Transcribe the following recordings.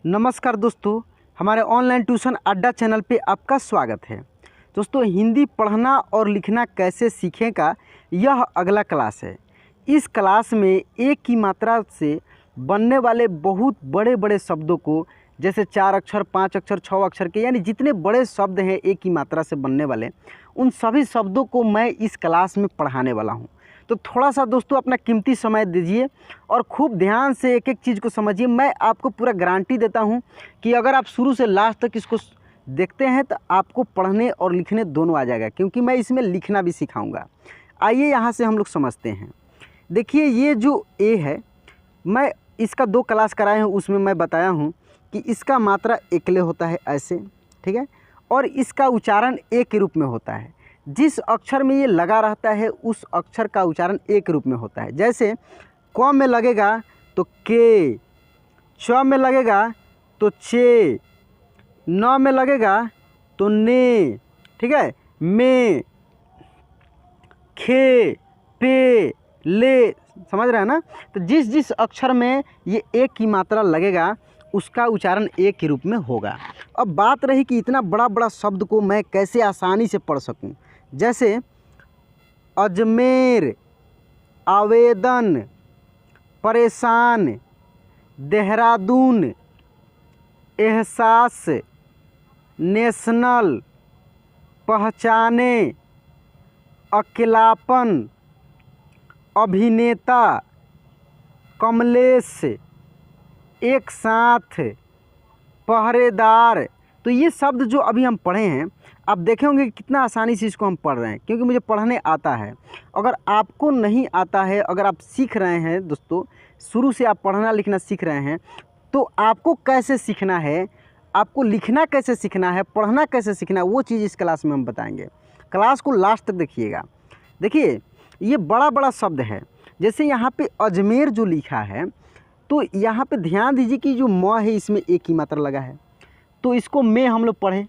नमस्कार दोस्तों, हमारे ऑनलाइन ट्यूशन अड्डा चैनल पे आपका स्वागत है। दोस्तों, हिंदी पढ़ना और लिखना कैसे सीखें का यह अगला क्लास है। इस क्लास में एक की मात्रा से बनने वाले बहुत बड़े बड़े शब्दों को, जैसे 4 अक्षर, 5 अक्षर, 6 अक्षर के, यानी जितने बड़े शब्द हैं एक की मात्रा से बनने वाले, उन सभी शब्दों को मैं इस क्लास में पढ़ाने वाला हूँ। तो थोड़ा सा दोस्तों अपना कीमती समय दीजिए और खूब ध्यान से एक एक चीज़ को समझिए। मैं आपको पूरा गारंटी देता हूँ कि अगर आप शुरू से लास्ट तक इसको देखते हैं तो आपको पढ़ने और लिखने दोनों आ जाएगा, क्योंकि मैं इसमें लिखना भी सिखाऊंगा। आइए यहाँ से हम लोग समझते हैं। देखिए, ये जो ए है, मैं इसका 2 क्लास कराए हूँ, उसमें मैं बताया हूँ कि इसका मात्रा एकले होता है ऐसे, ठीक है, और इसका उच्चारण ए के रूप में होता है। जिस अक्षर में ये लगा रहता है उस अक्षर का उच्चारण एक रूप में होता है। जैसे क में लगेगा तो के, च में लगेगा तो चे, न में लगेगा तो ने, ठीक है, में, खे, पे, ले, समझ रहे हैं ना। तो जिस जिस अक्षर में ये एक की मात्रा लगेगा उसका उच्चारण एक के रूप में होगा। अब बात रही कि इतना बड़ा बड़ा शब्द को मैं कैसे आसानी से पढ़ सकूं। जैसे अजमेर, आवेदन, परेशान, देहरादून, एहसास, नेशनल, पहचाने, अकेलापन, अभिनेता, कमलेश, एक साथ, पहरेदार। तो ये शब्द जो अभी हम पढ़े हैं, आप देखे होंगे कि कितना आसानी से इसको हम पढ़ रहे हैं, क्योंकि मुझे पढ़ने आता है। अगर आपको नहीं आता है, अगर आप सीख रहे हैं दोस्तों, शुरू से आप पढ़ना लिखना सीख रहे हैं, तो आपको कैसे सीखना है, आपको लिखना कैसे सीखना है, पढ़ना कैसे सीखना है, वो चीज़ इस क्लास में हम बताएंगे। क्लास को लास्ट तक देखिएगा। देखिए, ये बड़ा बड़ा शब्द है। जैसे यहाँ पे अजमेर जो लिखा है, तो यहाँ पे ध्यान दीजिए कि जो म है इसमें एक ही मात्रा लगा है, तो इसको में हम लोग पढ़े।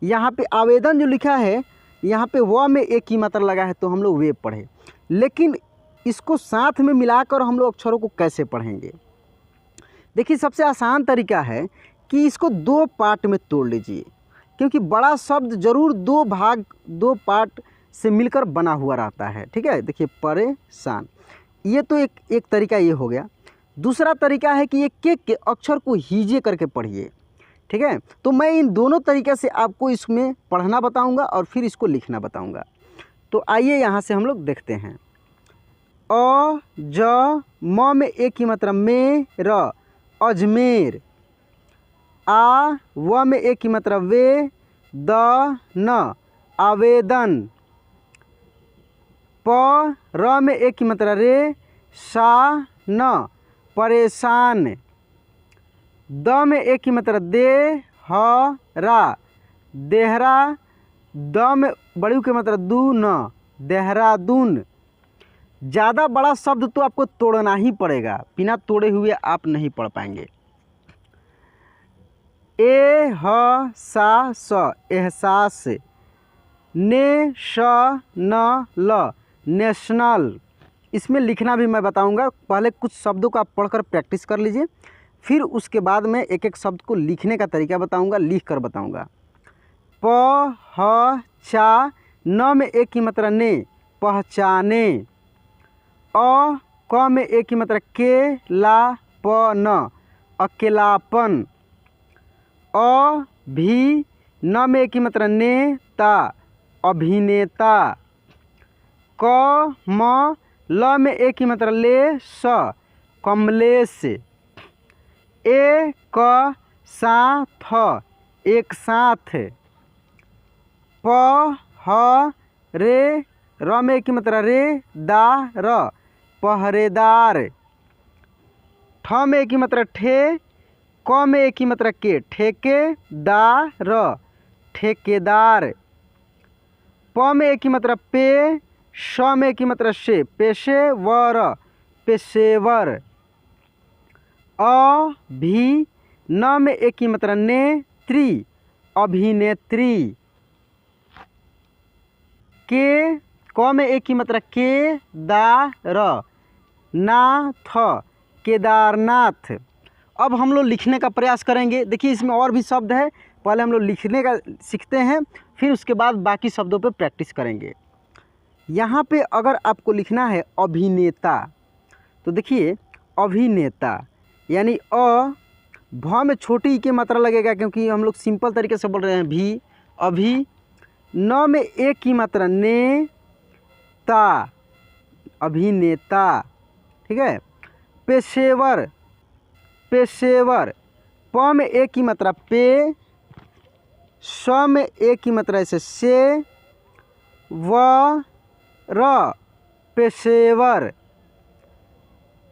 यहाँ पे आवेदन जो लिखा है, यहाँ पे व में एक ही मात्रा लगा है, तो हम लोग वे पढ़े। लेकिन इसको साथ में मिलाकर हम लोग अक्षरों को कैसे पढ़ेंगे? देखिए, सबसे आसान तरीका है कि इसको 2 पार्ट में तोड़ लीजिए, क्योंकि बड़ा शब्द जरूर 2 भाग, 2 पार्ट से मिलकर बना हुआ रहता है, ठीक है। देखिए, परेशान, ये तो एक तरीका ये हो गया। दूसरा तरीका है कि एक एक के अक्षर को हीजे करके पढ़िए, ठीक है। तो मैं इन दोनों तरीके से आपको इसमें पढ़ना बताऊंगा और फिर इसको लिखना बताऊंगा। तो आइए यहाँ से हम लोग देखते हैं। अ, ज, म में एक ही मात्रा में, र, अजमेर। आ, व में एक ही मात्रा वे, द, न, आवेदन। प, र में एक ही मात्रा रे, सा, न, परेशान। द में एक ही मात्रा दे, ह, रा, देहरा। द में बड़ी की मात्रा दू, न, देहरादून। ज़्यादा बड़ा शब्द तो आपको तोड़ना ही पड़ेगा, बिना तोड़े हुए आप नहीं पढ़ पाएंगे। ए, ह, सा, स, एहसास। ने, श, न, ल, नेशनल। इसमें लिखना भी मैं बताऊंगा। पहले कुछ शब्दों को आप पढ़कर प्रैक्टिस कर लीजिए, फिर उसके बाद में एक एक शब्द को लिखने का तरीका बताऊंगा, लिख कर बताऊंगा। प, ह, चा, न में एक ही मात्रा ने, पहचाने। अ, क में एक ही मात्रा के, ला, प, न, अकेलापन। अ, भी, न में एक ही मात्रा ने, ता, अभिनेता। क, म, ल में एक ही मात्रा ले, स, कमलेश। ए, क, सा, थ, एक साथ। प, ह, रे, र में एक ही मात्रा रे, दा, र, पहरेदार। ठ में एक ही मात्रा ठे, क में एक ही मात्रा के, ठेके, दा, र, ठेकेदार। प में एक ही मात्रा पे, श में एक ही मात्रा से, पेशेवर, पेशेवर। अ, भी, न में एक ही मात्रा ने, त्री, अभिनेत्री। के, क में एक ही मात्रा के, दा, र, ना, थ, केदारनाथ। अब हम लोग लिखने का प्रयास करेंगे। देखिए इसमें और भी शब्द है, पहले हम लोग लिखने का सीखते हैं, फिर उसके बाद बाकी शब्दों पे प्रैक्टिस करेंगे। यहाँ पे अगर आपको लिखना है अभिनेता, तो देखिए अभिनेता यानी अ भ में छोटी ई की मात्रा लगेगा, क्योंकि हम लोग सिंपल तरीके से बोल रहे हैं भी, अभी। न में एक की मात्रा ने, ता, अभिनेता, ठीक है। पेशेवर, पेशेवर, प में एक की मात्रा पे, स में एक की मात्रा ऐसे से, व र, पेशेवर।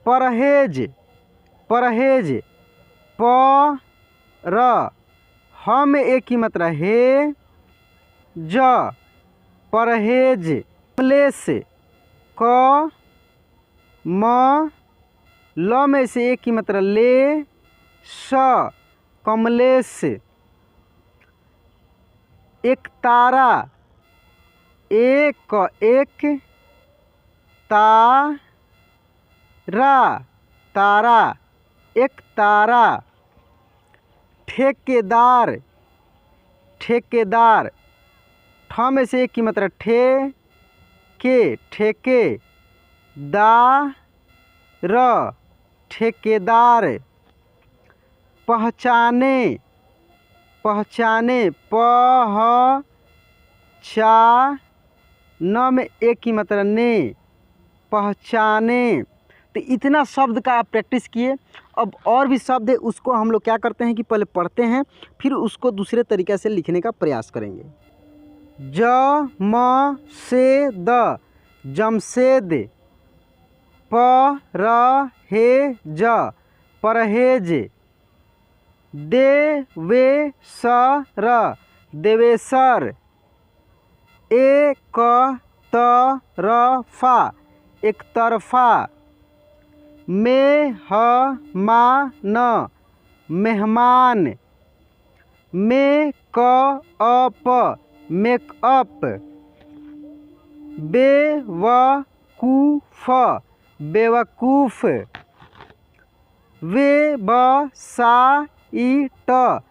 परहेज, परहेज, प र, ह में एक की मात्रा हे, ज, परहेज। कमलेश, क, म, ल में से एक की मात्रा ले, स, कमलेश। एक तारा, एक एक, ता, रा, तारा, एक तारा। ठेकेदार, ठेकेदार, ठ में से एक की मात्रा ठे, के, ठेके, दा, र, ठेकेदार। पहचाने, पहचाने, प, ह, चा, न में एक की मात्रा ने, पहचाने। तो इतना शब्द का आप प्रैक्टिस किए। अब और भी शब्द है, उसको हम लोग क्या करते हैं कि पहले पढ़ते हैं, फिर उसको दूसरे तरीक़े से लिखने का प्रयास करेंगे। ज, म, से, द, जमशेद। प, र, हे, ज, परहेज। दे, वे, स, र, देवेशर। ए, क, त, र, फा, एक तरफा। में, ह, मा, न, मेहमान। में, क, अ, प, मेकअप। बे, व, कू, फ, बेवकूफ़। वे, ब, सा, ई, ट,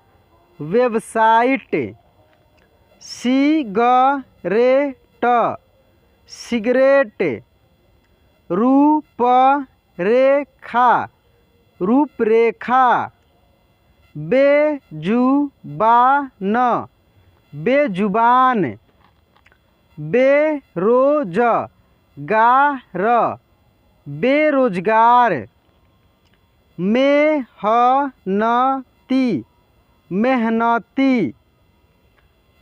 वेबसाइट। सी, ग, रे, ट, सिगरेट। रू, प, रे, खा, रूपरेखा। बे, जू, बा, न, बेजुबान। बे, रो, ज, गा, र, बेरोजगार। में, ह, न, ती, मेहनती।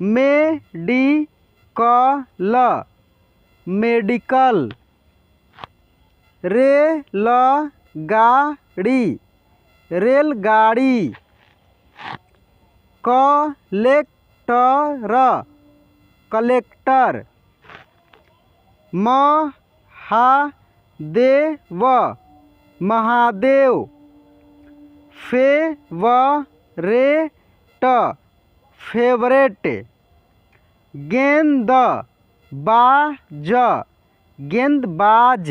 में, डी, क, ल, मेडिकल। रे, ल, गा, ड़ी, रेलगाड़ी। क, ले, ट, र, कलेक्टर। म, हा, दे, व, महादेव। फे, व, रे, ट, फेवरेट। गेंद, बा, ज, गेंदबाज।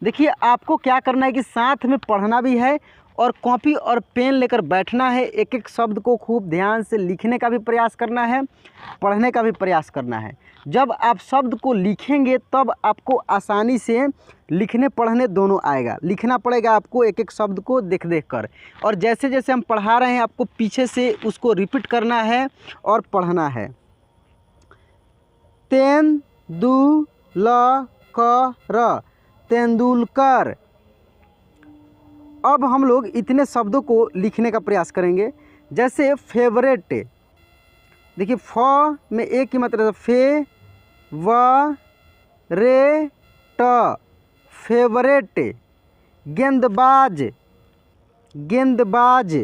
देखिए आपको क्या करना है कि साथ में पढ़ना भी है और कॉपी और पेन लेकर बैठना है। एक एक शब्द को खूब ध्यान से लिखने का भी प्रयास करना है, पढ़ने का भी प्रयास करना है। जब आप शब्द को लिखेंगे तब आपको आसानी से लिखने पढ़ने दोनों आएगा। लिखना पड़ेगा आपको एक एक शब्द को देख देख कर, और जैसे जैसे हम पढ़ा रहे हैं आपको पीछे से उसको रिपीट करना है और पढ़ना है। तेंदुलकर, तेंदुलकर। अब हम लोग इतने शब्दों को लिखने का प्रयास करेंगे। जैसे फेवरेट, देखिए फ में एक की मात्रा फे, व, रे, ट, फेवरेट। गेंदबाज, गेंदबाज।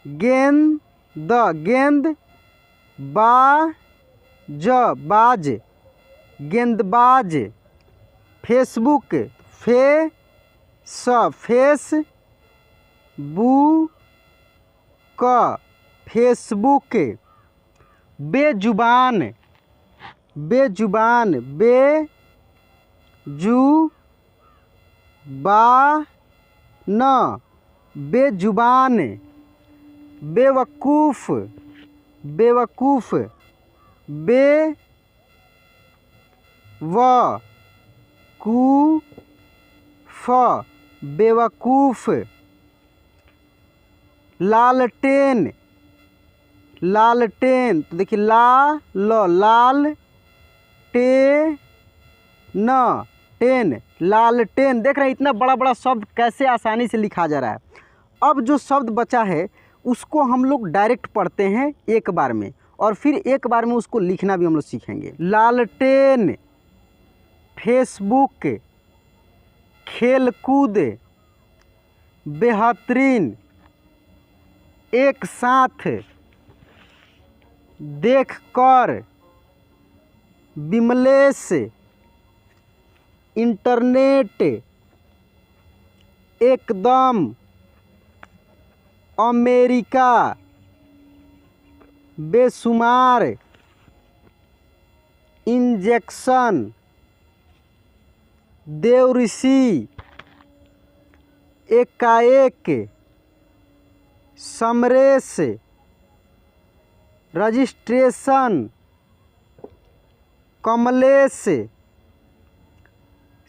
गेंद, गेंद, बा, ज, बाज, गेंदबाज। फेसबुक, फे, स, फेस, बू, क, फेसबुक। बेजुबान, बेजुबान। बे, जू, बा, न, बेजुबान, बेवकूफ़, बेवकूफ़, बेवकूफ़, लालटेन, लालटेन, तो देखिए लाल टेन, लालटेन। देख रहे हैं इतना बड़ा बड़ा शब्द कैसे आसानी से लिखा जा रहा है। अब जो शब्द बचा है उसको हम लोग डायरेक्ट पढ़ते हैं एक बार में, और फिर एक बार में उसको लिखना भी हम लोग सीखेंगे। लालटेन, फेसबुक, खेलकूद, बेहतरीन, एक साथ, देखकर, विमलेश, इंटरनेट, एकदम, अमेरिका, बेशुमार, इंजेक्शन, देवऋषि, एकाएक, समरेश, रजिस्ट्रेशन, कमलेश,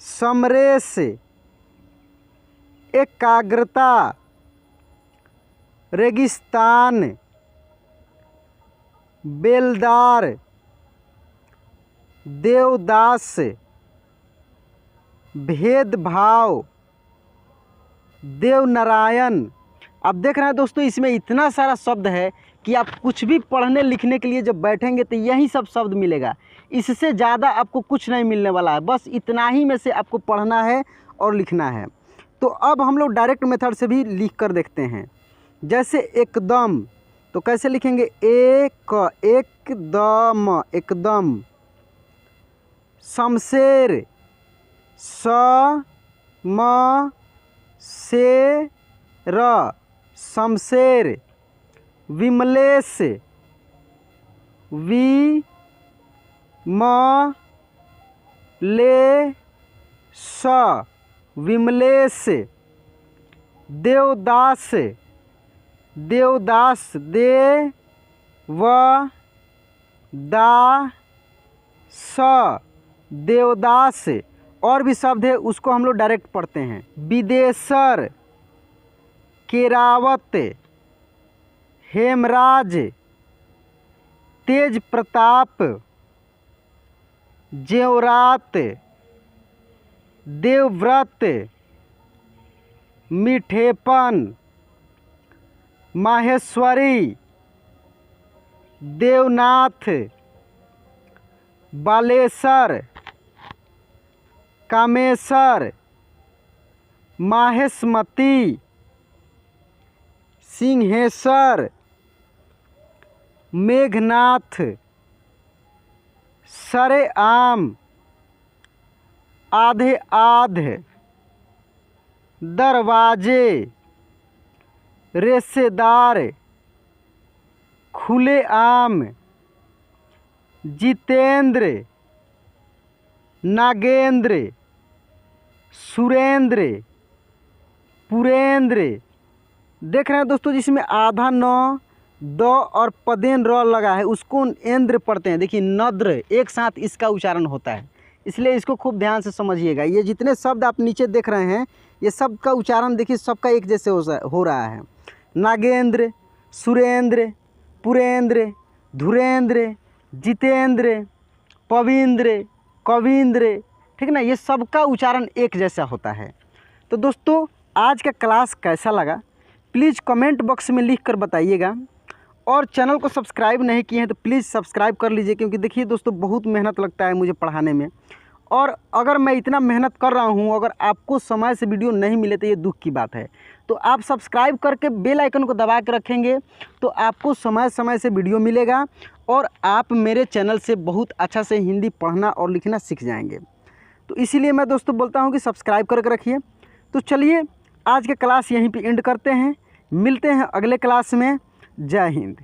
समरेश, एकाग्रता, रेगिस्तान, बेलदार, देवदास, भेदभाव, देवनारायण। अब देख रहे हैं दोस्तों इसमें इतना सारा शब्द है कि आप कुछ भी पढ़ने लिखने के लिए जब बैठेंगे तो यही सब शब्द मिलेगा। इससे ज़्यादा आपको कुछ नहीं मिलने वाला है, बस इतना ही में से आपको पढ़ना है और लिखना है। तो अब हम लोग डायरेक्ट मेथड से भी लिख कर देखते हैं। जैसे एकदम, तो कैसे लिखेंगे? एकदम, एकदम। शमशेर, शमशेर। विमलेश, विमलेश। देवदास, देवदास। और भी शब्द है उसको हम लोग डायरेक्ट पढ़ते हैं। विदेशर, केरावत, हेमराज, तेज प्रताप, जेवरात, देवव्रत, मिठेपन, माहेश्वरी, देवनाथ, बालेश्वर, कामेश्वर, माहेशमती, सिंहेश्वर, मेघनाथ, सरेआम, आधे आध, दरवाजे, रेशेदार, खुले आम, जितेंद्र, नागेंद्र, सुरेंद्र, पुरेंद्र। देख रहे हैं दोस्तों जिसमें आधा न, द और पदेन र लगा है उसको एंद्र पढ़ते हैं। देखिए नद्र एक साथ इसका उच्चारण होता है, इसलिए इसको खूब ध्यान से समझिएगा। ये जितने शब्द आप नीचे देख रहे हैं ये सब का उच्चारण देखिए सबका एक जैसे हो रहा है। नागेंद्र, सुरेंद्र, पुरेंद्र, धुरेंद्र, जितेंद्र, पविंद्र, कविंद्र, ठीक ना, ये सबका उच्चारण एक जैसा होता है। तो दोस्तों आज का क्लास कैसा लगा प्लीज़ कमेंट बॉक्स में लिख कर बताइएगा, और चैनल को सब्सक्राइब नहीं किए हैं तो प्लीज़ सब्सक्राइब कर लीजिए, क्योंकि देखिए दोस्तों बहुत मेहनत लगता है मुझे पढ़ाने में, और अगर मैं इतना मेहनत कर रहा हूँ अगर आपको समय से वीडियो नहीं मिले तो ये दुख की बात है। तो आप सब्सक्राइब करके बेल आइकन को दबा के रखेंगे तो आपको समय समय से वीडियो मिलेगा, और आप मेरे चैनल से बहुत अच्छा से हिंदी पढ़ना और लिखना सीख जाएंगे। तो इसीलिए मैं दोस्तों बोलता हूँ कि सब्सक्राइब करके रखिए। तो चलिए आज के क्लास यहीं पे एंड करते हैं, मिलते हैं अगले क्लास में। जय हिंद।